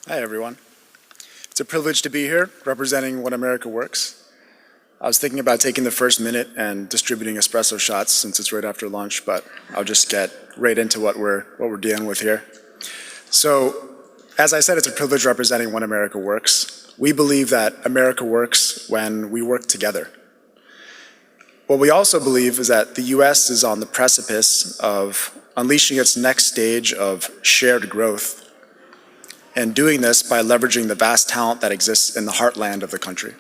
Hi, everyone. It's a privilege to be here representing When America Works. I was thinking about taking the first minute and distributing espresso shots since it's right after lunch, but I'll just get right into what we're dealing with here. So, as I said, it's a privilege representing When America Works. We believe that America works when we work together. What we also believe is that the US is on the precipice of unleashing its next stage of shared growth, and doing this by leveraging the vast talent that exists in the heartland of the country.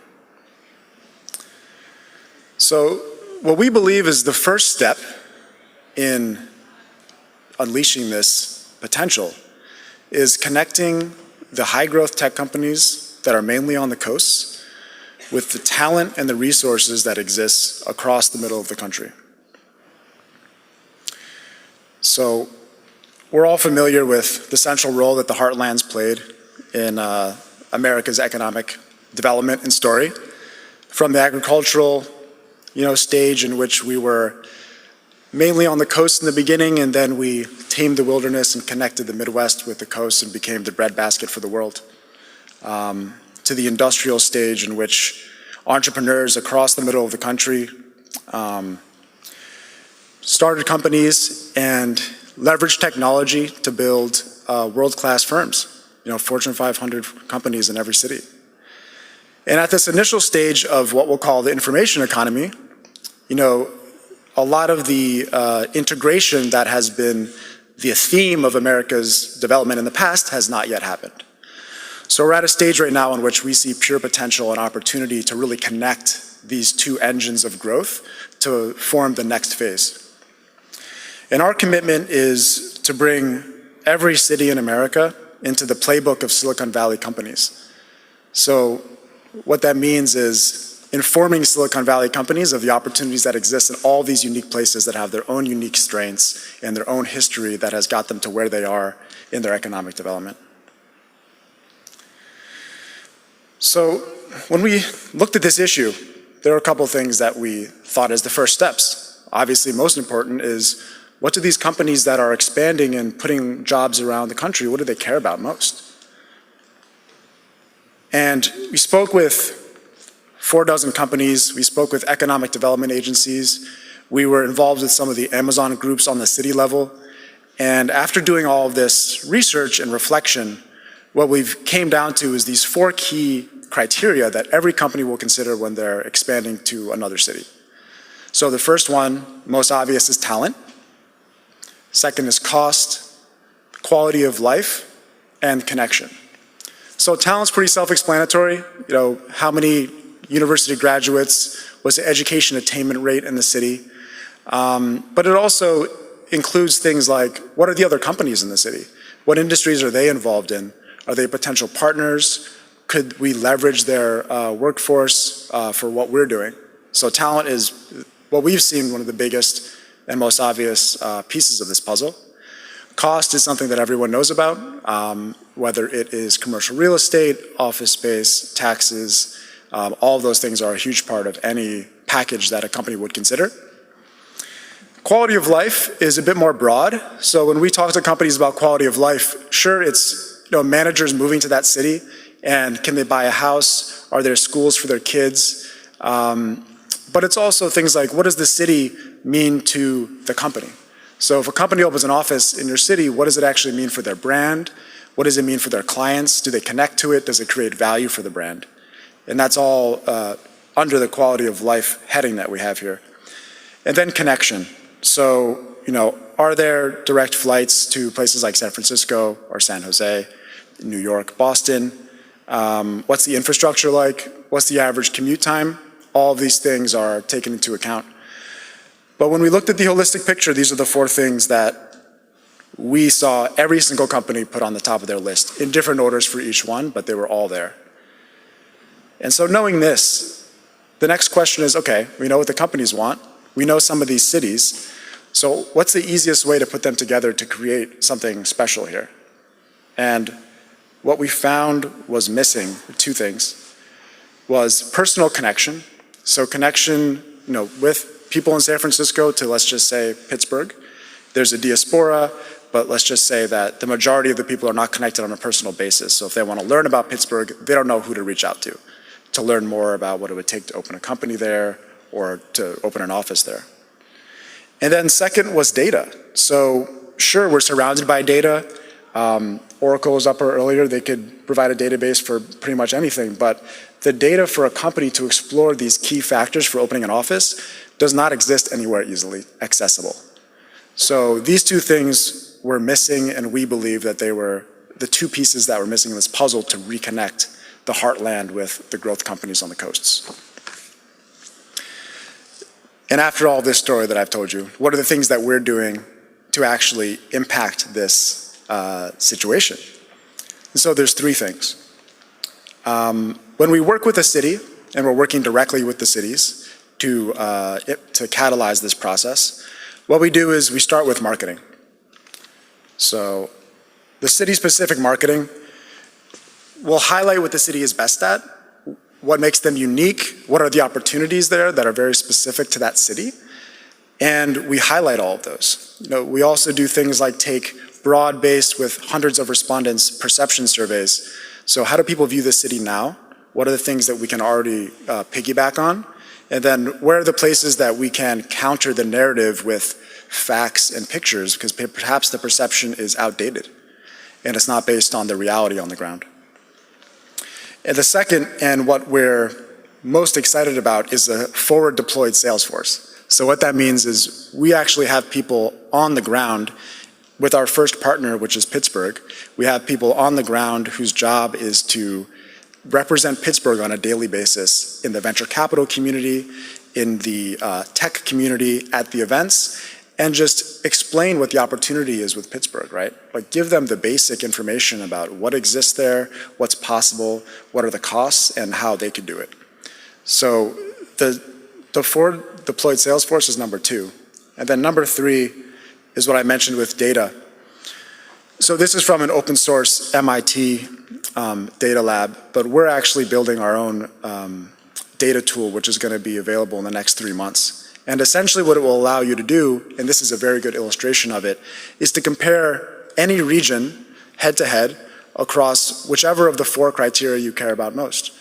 So what we believe is the first step in unleashing this potential is connecting the high-growth tech companies that are mainly on the coasts with the talent and the resources that exist across the middle of the country. So we're all familiar with the central role that the Heartlands played in America's economic development and story. From the agricultural, stage in which we were mainly on the coast in the beginning, and then we tamed the wilderness and connected the Midwest with the coast and became the breadbasket for the world, to the industrial stage in which entrepreneurs across the middle of the country started companies and leverage technology to build world-class firms, Fortune 500 companies in every city. And at this initial stage of what we'll call the information economy, a lot of the integration that has been the theme of America's development in the past has not yet happened. So we're at a stage right now in which we see pure potential and opportunity to really connect these two engines of growth to form the next phase. And our commitment is to bring every city in America into the playbook of Silicon Valley companies. So what that means is informing Silicon Valley companies of the opportunities that exist in all these unique places that have their own unique strengths and their own history that has got them to where they are in their economic development. So when we looked at this issue, there are a couple of things that we thought as the first steps. Obviously, most important is, what do these companies that are expanding and putting jobs around the country, what do they care about most? And we spoke with 4 dozen companies, we spoke with economic development agencies, we were involved with some of the Amazon groups on the city level, and after doing all of this research and reflection, what we've came down to is these 4 key criteria that every company will consider when they're expanding to another city. So the first one, most obvious, is talent. Second is cost, quality of life, and connection. So talent's pretty self-explanatory. How many university graduates, what's the education attainment rate in the city? But it also includes things like, what are the other companies in the city? What industries are they involved in? Are they potential partners? Could we leverage their workforce for what we're doing? So talent is what we've seen one of the biggest and most obvious pieces of this puzzle. Cost is something that everyone knows about, whether it is commercial real estate, office space, taxes, all of those things are a huge part of any package that a company would consider. Quality of life is a bit more broad. So when we talk to companies about quality of life, sure, it's managers moving to that city, and can they buy a house? Are there schools for their kids? But it's also things like, what does the city mean to the company? So if a company opens an office in your city, what does it actually mean for their brand? What does it mean for their clients? Do they connect to it? Does it create value for the brand? And that's all under the quality of life heading that we have here. And then connection. So, are there direct flights to places like San Francisco or San Jose, New York, Boston? What's the infrastructure like? What's the average commute time? All of these things are taken into account. But when we looked at the holistic picture, these are the 4 things that we saw every single company put on the top of their list, in different orders for each one, but they were all there. And so knowing this, the next question is, okay, we know what the companies want, we know some of these cities, so what's the easiest way to put them together to create something special here? And what we found was missing, 2 things, was personal connection. So connection, with people in San Francisco to, let's just say, Pittsburgh. There's a diaspora, but let's just say that the majority of the people are not connected on a personal basis. So if they want to learn about Pittsburgh, they don't know who to reach out to learn more about what it would take to open a company there or to open an office there. And then second was data. So sure, we're surrounded by data. Oracle was up earlier, they could provide a database for pretty much anything, but the data for a company to explore these key factors for opening an office does not exist anywhere easily accessible. So these two things were missing, and we believe that they were the two pieces that were missing in this puzzle to reconnect the heartland with the growth companies on the coasts. And after all this story that I've told you, what are the things that we're doing to actually impact this situation? And so there's three things. When we work with a city, and we're working directly with the cities to catalyze this process, what we do is we start with marketing. So the city-specific marketing will highlight what the city is best at, what makes them unique, what are the opportunities there that are very specific to that city, and we highlight all of those. You know, we also do things like take broad-based with hundreds of respondents perception surveys. So how do people view the city now? What are the things that we can already piggyback on? And then where are the places that we can counter the narrative with facts and pictures, because perhaps the perception is outdated and it's not based on the reality on the ground. And the second, and what we're most excited about, is a forward deployed sales force. So what that means is we actually have people on the ground with our first partner, which is Pittsburgh. We have people on the ground whose job is to represent Pittsburgh on a daily basis in the venture capital community, in the tech community, at the events, and just explain what the opportunity is with Pittsburgh, right? Like give them the basic information about what exists there, what's possible, what are the costs, and how they could do it. So the forward deployed sales force is number two. And then number three is what I mentioned with data. So this is from an open source MIT data lab, but we're actually building our own data tool, which is going to be available in the next 3 months. And essentially what it will allow you to do, and this is a very good illustration of it, is to compare any region head to head across whichever of the 4 criteria you care about most,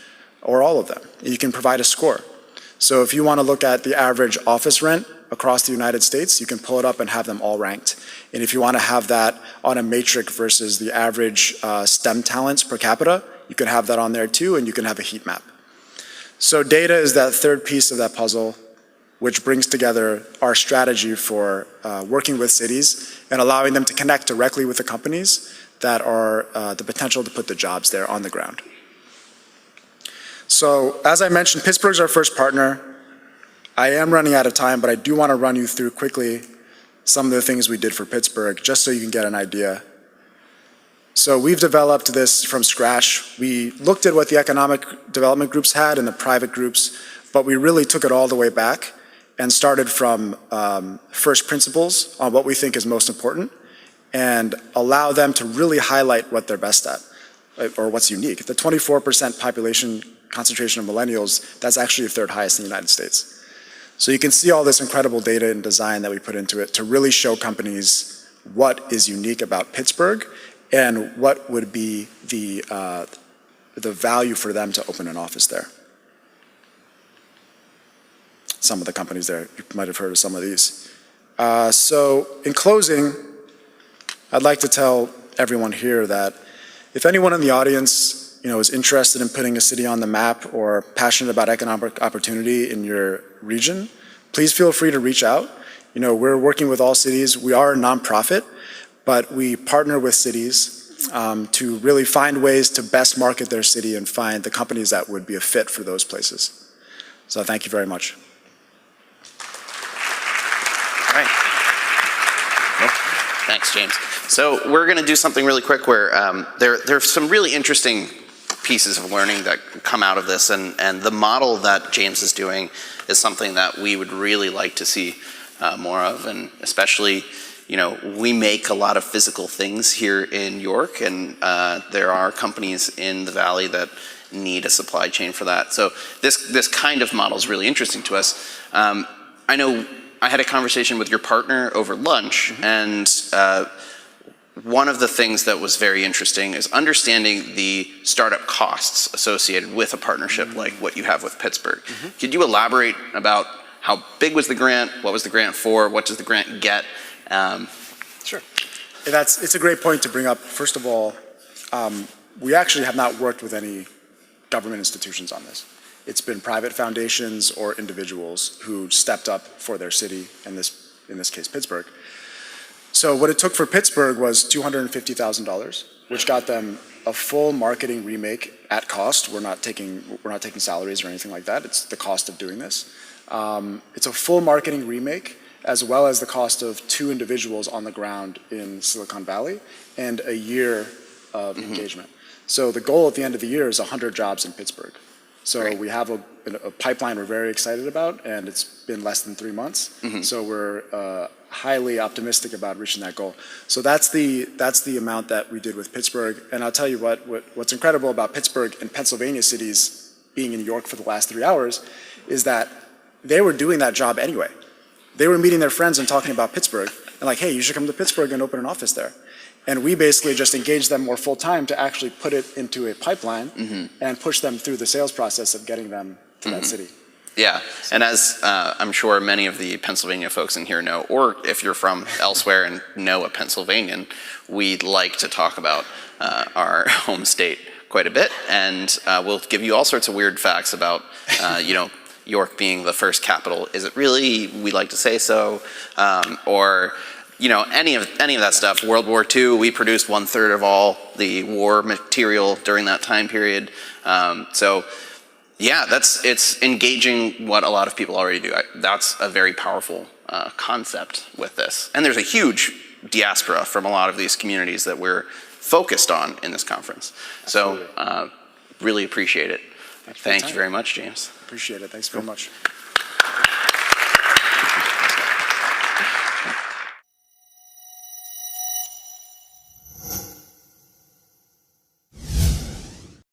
or all of them. You can provide a score. So if you want to look at the average office rent across the United States, you can pull it up and have them all ranked. And if you want to have that on a matrix versus the average STEM talents per capita, you can have that on there too, and you can have a heat map. So data is that third piece of that puzzle, which brings together our strategy for working with cities and allowing them to connect directly with the companies that are the potential to put the jobs there on the ground. So as I mentioned, Pittsburgh's our first partner. I am running out of time, but I do want to run you through quickly some of the things we did for Pittsburgh, just so you can get an idea. So we've developed this from scratch. We looked at what the economic development groups had and the private groups, but we really took it all the way back and started from first principles on what we think is most important and allow them to really highlight what they're best at or what's unique. The 24% population concentration of millennials, that's actually the third highest in the United States. So you can see all this incredible data and design that we put into it to really show companies what is unique about Pittsburgh and what would be the value for them to open an office there. Some of the companies there, you might have heard of some of these. So in closing, I'd like to tell everyone here that if anyone in the audience is interested in putting a city on the map or passionate about economic opportunity in your region, please feel free to reach out. We're working with all cities. We are a nonprofit, but we partner with cities to really find ways to best market their city and find the companies that would be a fit for those places. So thank you very much. All right. Well, thanks, James. So we're going to do something really quick where there are some really interesting pieces of learning that come out of this, and the model that James is doing is something that we would really like to see more of, and especially, we make a lot of physical things here in York, and there are companies in the Valley that need a supply chain for that. So this kind of model is really interesting to us. I know I had a conversation with your partner over lunch, and one of the things that was very interesting is understanding the startup costs associated with a partnership like what you have with Pittsburgh. Could you elaborate about how big was the grant? What was the grant for? What does the grant get? Sure. It's a great point to bring up. First of all, we actually have not worked with any government institutions on this. It's been private foundations or individuals who stepped up for their city, in this case, Pittsburgh. So what it took for Pittsburgh was $250,000, which got them a full marketing remake at cost. We're not taking salaries or anything like that. It's the cost of doing this. It's a full marketing remake, as well as the cost of 2 individuals on the ground in Silicon Valley and a year of engagement. So the goal at the end of the year is 100 jobs in Pittsburgh. So we have a pipeline we're very excited about, and it's been less than 3 months. So we're highly optimistic about reaching that goal. So that's the amount that we did with Pittsburgh. And I'll tell you what's incredible about Pittsburgh and Pennsylvania cities being in New York for the last 3 hours is that they were doing that job anyway. They were meeting their friends and talking about Pittsburgh and like, hey, you should come to Pittsburgh and open an office there. And we basically just engaged them more full time to actually put it into a pipeline and push them through the sales process of getting them to that city. Yeah, and as I'm sure many of the Pennsylvania folks in here know, or if you're from elsewhere and know a Pennsylvanian, we'd like to talk about our home state quite a bit, and we'll give you all sorts of weird facts about, York being the first capital. Is it really? We like to say so, or any of that stuff. World War II, we produced 1/3 of all the war material during that time period. So yeah, it's engaging what a lot of people already do. That's a very powerful concept with this. And there's a huge diaspora from a lot of these communities that we're focused on in this conference. Absolutely. So really appreciate it. Thank you very much, James. Appreciate it. Thanks very much.